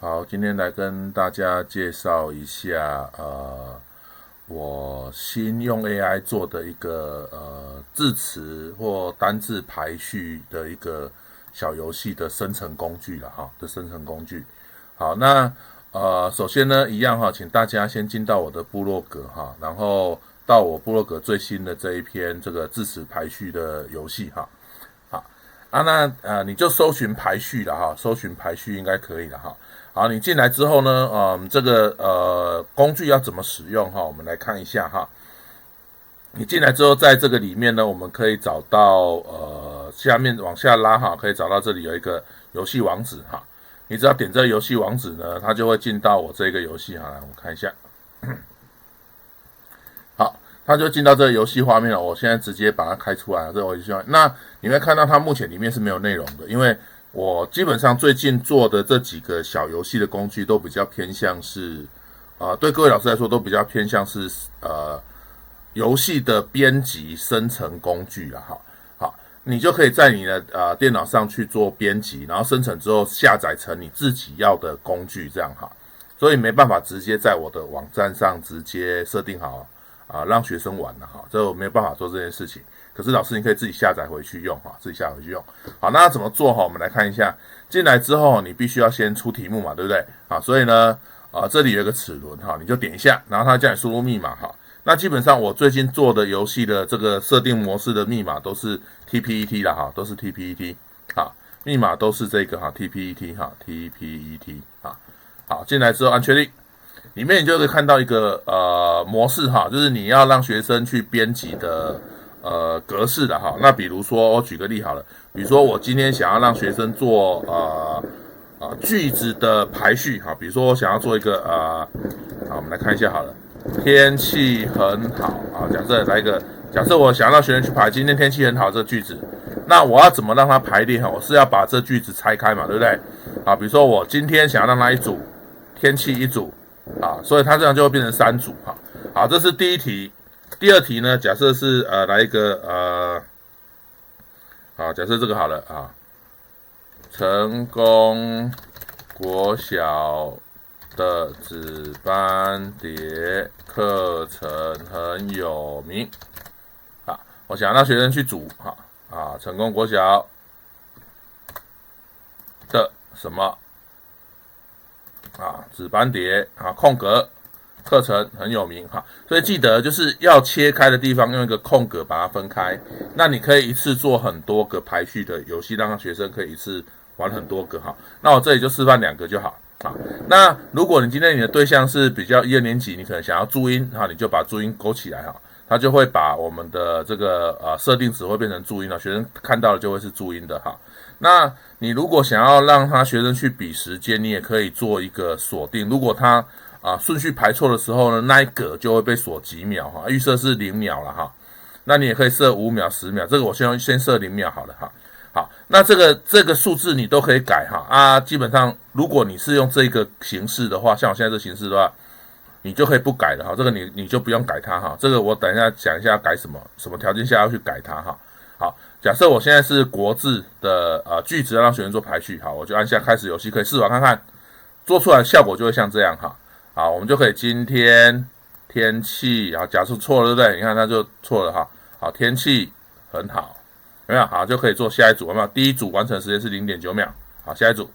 好，今天来跟大家介绍一下，我新用 AI 做的一个字词或单字排序的一个小游戏的生成工具了哈，的生成工具。好，那首先呢，一样哈，请大家先进到我的部落格哈，然后到我部落格最新的这一篇这个字词排序的游戏哈。好那你就搜寻排序了哈，搜寻排序应该可以了哈。好，你进来之后呢，这个工具要怎么使用哈？我们来看一下哈。你进来之后，在这个里面呢，我们可以找到下面往下拉哈，可以找到这里有一个游戏网址哈。你只要点这个游戏网址呢，它就会进到我这个游戏哈。来，我们看一下。好，它就进到这个游戏画面了。我现在直接把它开出来了，这个游戏画面。那你会看到它目前里面是没有内容的，因为我基本上最近做的这几个小游戏的工具都比较偏向是，对各位老师来说都比较偏向是游戏的编辑生成工具啦哈。好，你就可以在你的电脑上去做编辑，然后生成之后下载成你自己要的工具这样哈。所以没办法直接在我的网站上直接设定好让学生玩了哈，这我没有办法做这件事情。可是老师，你可以自己下载回去用哈，自己下载回去用。好，那怎么做哈？我们来看一下。进来之后，你必须要先出题目嘛，对不对？好，所以呢，这里有一个齿轮哈，你就点一下，然后它叫你输入密码哈。那基本上我最近做的游戏的这个设定模式的密码都是 TPET 啦哈，都是 TPET 好，密码都是这个哈 TPET 哈 TPET 哈。好，进来之后按确定。里面你就可以看到一个模式哈，就是你要让学生去编辑的格式的哈。那比如说我举个例好了，比如说我今天想要让学生做句子的排序哈，比如说我想要做一个好，我们来看一下好了，天气很好啊，假设我想要让学生去排今天天气很好这个句子，那我要怎么让它排列哈？我是要把这句子拆开嘛，对不对？啊，比如说我今天想要让它一组，天气一组。所以它这样就会变成3组哈。好，这是第一题。第二题呢，假设是来一个好，假设这个好了啊，成功国小的紫斑蝶课程很有名。好，我想让学生去组成功国小的什么？紫斑蝶空格课程很有名哈，所以记得就是要切开的地方用一个空格把它分开。那你可以一次做很多个排序的游戏，让学生可以一次玩很多个哈。那我这里就示范2个就好啊。那如果你今天你的对象是比较1、2年级，你可能想要注音哈，你就把注音勾起来哈，它就会把我们的这个设定值会变成注音了，学生看到的就会是注音的哈。那你如果想要让他学生去比时间，你也可以做一个锁定。如果他顺序排错的时候呢，那一格就会被锁几秒哈，预设是0秒了哈。那你也可以设5秒、10秒，这个我先设0秒好了哈。好，那这个数字你都可以改哈基本上如果你是用这个形式的话，像我现在这个形式的话，你就可以不改了哈。这个你就不用改它哈。这个我等一下讲一下改什么条件下要去改它哈。好，假设我现在是国字的句子要让学生做排序，好，我就按下开始游戏，可以试玩看看，做出来的效果就会像这样哈。好，我们就可以今天天气，然后假设错了对不对？你看它就错了哈。好，天气很好，有没有？好，就可以做下一组，有没有？第一组完成时间是0.9秒，好，下一组。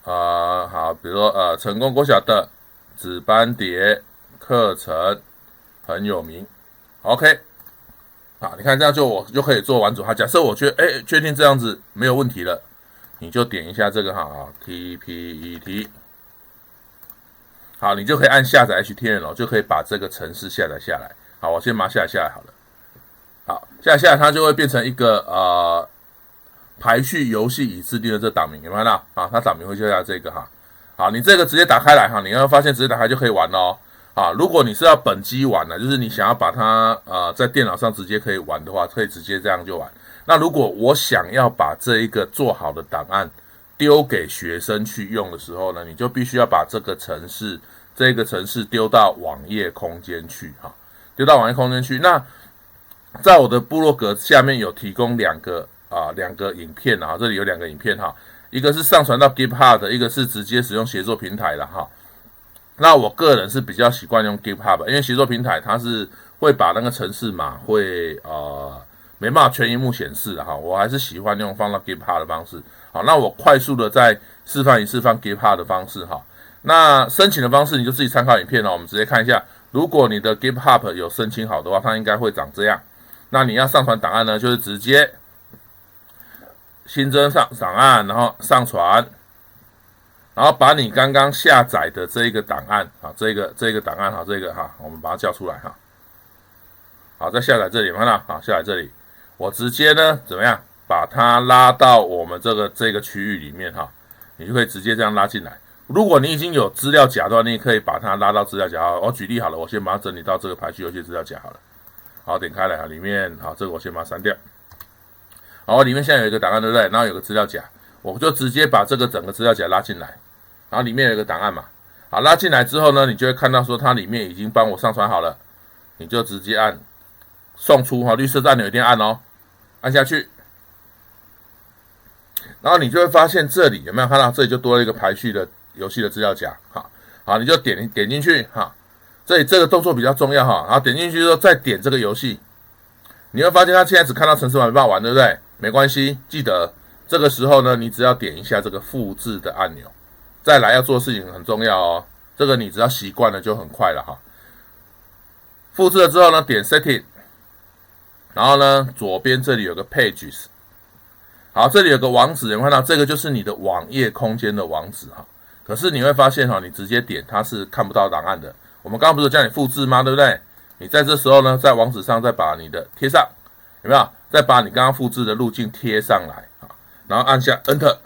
好，比如说成功国小的紫斑蝶课程很有名 ，OK。好，你看这样我就可以做完组哈。假设我确定这样子没有问题了，你就点一下这个TPET， 好，你就可以按下载 HTML， 就可以把这个程式下载下来。好，我先把它下载好了。好，下载它就会变成一个排序游戏已制定的这档名，有没有看到它档名会就像这个哈。好，你这个直接打开来哈，你会发现直接打开就可以玩哦。如果你是要本机玩的，就是你想要把它在电脑上直接可以玩的话，可以直接这样就玩。那如果我想要把这一个做好的档案丢给学生去用的时候呢，你就必须要把这个程式丢到网页空间去哈，丢到网页空间去。那在我的部落格下面有提供两个影片啊，这里有2个影片哈。一个是上传到 GitHub， 一个是直接使用协作平台了哈。那我个人是比较习惯用 GitHub， 因为协作平台它是会把那个程式码会没办法全萤幕显示的哈，我还是喜欢用放到 GitHub 的方式。好，那我快速的再示范GitHub 的方式哈。那申请的方式你就自己参考影片哦，我们直接看一下。如果你的 GitHub 有申请好的话，它应该会长这样。那你要上传档案呢，就是直接新增上档案，然后上传，然后把你刚刚下载的这一个档案啊，这个档案哈，我们把它叫出来哈。好，再下载这里，看到好，下载这里，我直接呢怎么样把它拉到我们这个区域里面哈，你就可以直接这样拉进来。如果你已经有资料夹的话，你也可以把它拉到资料夹。我举例好了，我先把它整理到这个排序游戏资料夹好了。好，点开来啊，里面好，这个我先把它删掉。好，里面现在有一个档案，对不对？然后有个资料夹，我就直接把这个整个资料夹拉进来。然后里面有一个档案嘛，好，拉进来之后呢，你就会看到说它里面已经帮我上传好了，你就直接按送出哈，绿色按钮一定要按哦，按下去。然后你就会发现这里有没有看到？这里就多了一个排序的游戏的资料夹，好，你就点进去哈。这里这个动作比较重要哈，然后点进去之后再点这个游戏，你会发现它现在只看到程式码没办法玩，对不对？没关系，记得这个时候呢，你只要点一下这个复制的按钮。再来要做的事情很重要哦，这个你只要习惯了就很快了哈。复制了之后呢，点 Setting， 然后呢左边这里有个 Pages， 好，这里有个网址，有没有看到？这个就是你的网页空间的网址哈。可是你会发现哈，你直接点它是看不到档案的。我们刚刚不是叫你复制吗？对不对？你在这时候呢，在网址上再把你的贴上，有没有？再把你刚刚复制的路径贴上来啊，然后按下 Enter，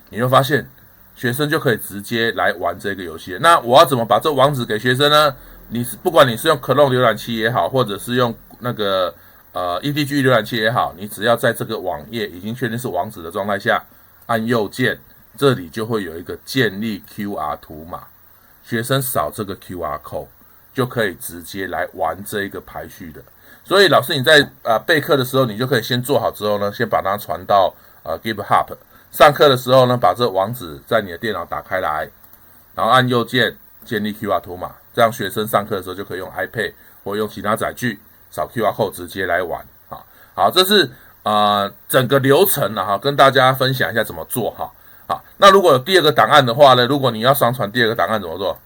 你会发现学生就可以直接来玩这个游戏。那我要怎么把这网址给学生呢？不管你是用 Chrome 浏览器也好，或者是用那个EDG 浏览器也好，你只要在这个网页已经确定是网址的状态下，按右键，这里就会有一个建立 QR 图码，学生扫这个 QR code 就可以直接来玩这一个排序的。所以老师你在备课的时候，你就可以先做好之后呢，先把它传到GitHub。上课的时候呢，把这网址在你的电脑打开来，然后按右键建立 QR 图码，这样学生上课的时候就可以用 iPad 或用其他载具扫 QR code 直接来玩。好，这是整个流程哈，跟大家分享一下怎么做哈。好，那如果有第二个档案的话呢，如果你要上传第二个档案怎么做？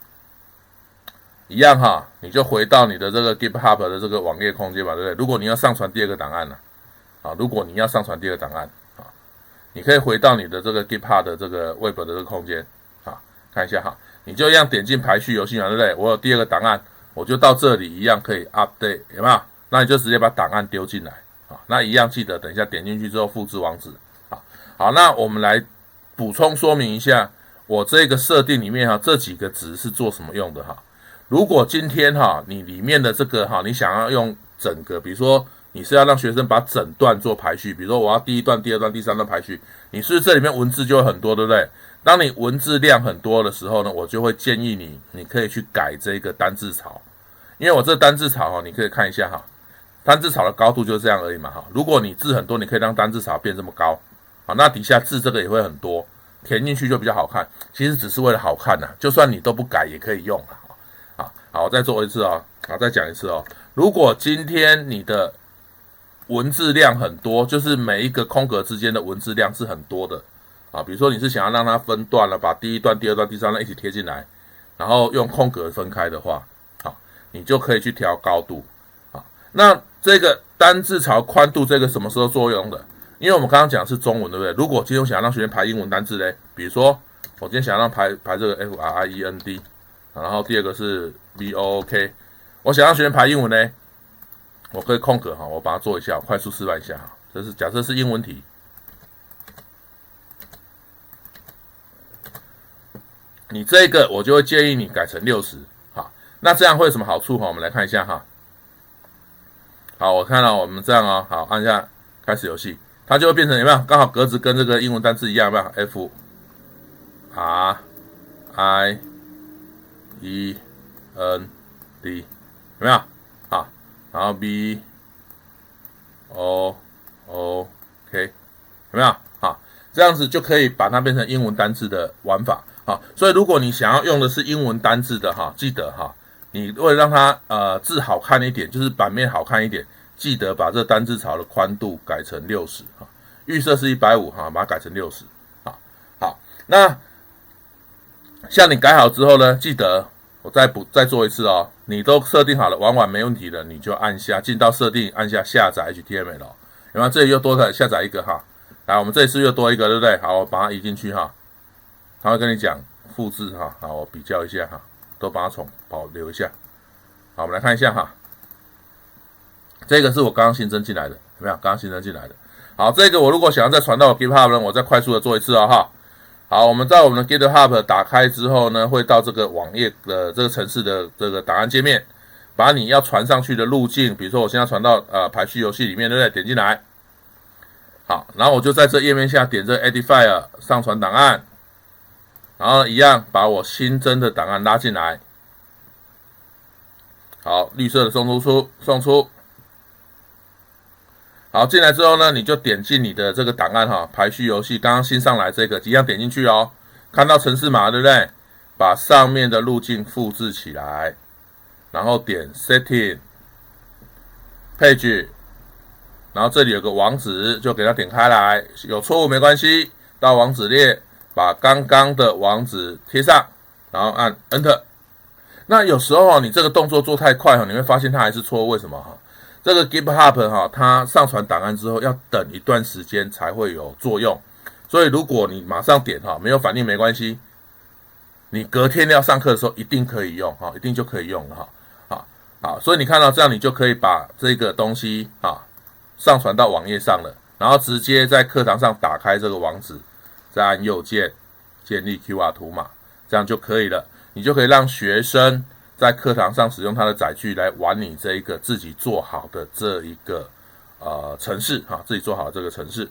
一样哈，你就回到你的这个 GitHub 的这个网页空间嘛，对不对？如果你要上传第二个档案呢，如果你要上传第二个档案。你可以回到你的这个 GitHub 的这个 Web 的这个空间，看一下哈，你就一样点进排序游戏嘛，对不对？我有第二个档案，我就到这里一样可以 update， 有没有？那你就直接把档案丢进来，那一样记得等一下点进去之后复制网址，好，那我们来补充说明一下，我这个设定里面哈，这几个值是做什么用的哈？如果今天哈，你里面的这个哈，你想要用整个，比如说你是要让学生把整段做排序，比如说我要第一段、第二段、第三段排序，你是不是这里面文字就会很多，对不对？当你文字量很多的时候呢，我就会建议你可以去改这个单字槽，因为我这单字槽哈，你可以看一下哈，单字槽的高度就是这样而已嘛哈。如果你字很多，你可以让单字槽变这么高，好，那底下字这个也会很多，填进去就比较好看。其实只是为了好看呐，就算你都不改也可以用啊。好，我再做一次哦，好，再讲一次哦。如果今天你的文字量很多，就是每一个空格之间的文字量是很多的比如说你是想要让它分段了，把第一段、第二段、第三段一起贴进来，然后用空格分开的话，你就可以去调高度。那这个单字槽宽度这个什么时候作用的？因为我们刚刚讲的是中文，对不对？如果今天我想要让学生排英文单字嘞，比如说我今天想要让排这个 FRIEND， 然后第二个是 VOOK， 我想让学生排英文呢，我可以空格我把它做一下，快速示范一下哈。这是假设是英文题，你这个我就会建议你改成60。好，那这样会有什么好处我们来看一下哈。好，我看到我们这样哦，好，按下开始游戏，它就会变成有没有？刚好格子跟这个英文单字一样，有没有 FRIEND 有没有？好，然后 BOOK 有没有？好，这样子就可以把它变成英文单字的玩法。好，所以如果你想要用的是英文单字的哈，记得哈，你为了让它字好看一点，就是版面好看一点，记得把这单字槽的宽度改成60哈，预设是150哈，把它改成60。好，那像你改好之后呢，记得我再做一次哦，你都设定好了，完没问题了，你就按下进到设定，按下下载 HTML， 有没有？这里又多下载一个哈，来，我们这里是又多一个，对不对？好，我把它移进去哈，他会跟你讲复制哈，好，我比较一下哈，都把它保留一下。好，我们来看一下哈，这个是我刚刚新增进来的，有没有？刚刚新增进来的。好，这个我如果想要再传到 GitHub 呢，我再快速的做一次哦哈。好，我们在我们的 GitHub 打开之后呢，会到这个网页的这个程式的这个档案界面，把你要传上去的路径，比如说我现在传到排序游戏里面，对不对？点进来，好，然后我就在这页面下点这 Edit File 上传档案，然后一样把我新增的档案拉进来，好，绿色的送出。好，进来之后呢，你就点进你的这个档案哈，排序游戏刚刚新上来这个，一样点进去哦。看到程式码对不对？把上面的路径复制起来，然后点 Setting Page， 然后这里有个网址，就给它点开来，有错误没关系，到网址列把刚刚的网址贴上，然后按 Enter。那有时候你这个动作做太快你会发现它还是错误，为什么哈？这个 GitHub 哈，它上传档案之后要等一段时间才会有作用，所以如果你马上点哈，没有反应没关系，你隔天要上课的时候一定可以用哈，一定就可以用了哈。好，所以你看到这样，你就可以把这个东西上传到网页上了，然后直接在课堂上打开这个网址，再按右键建立 QR 图码，这样就可以了，你就可以让学生在课堂上使用它的载具来玩你这一个自己做好的这一个程式哈，自己做好的这个程式。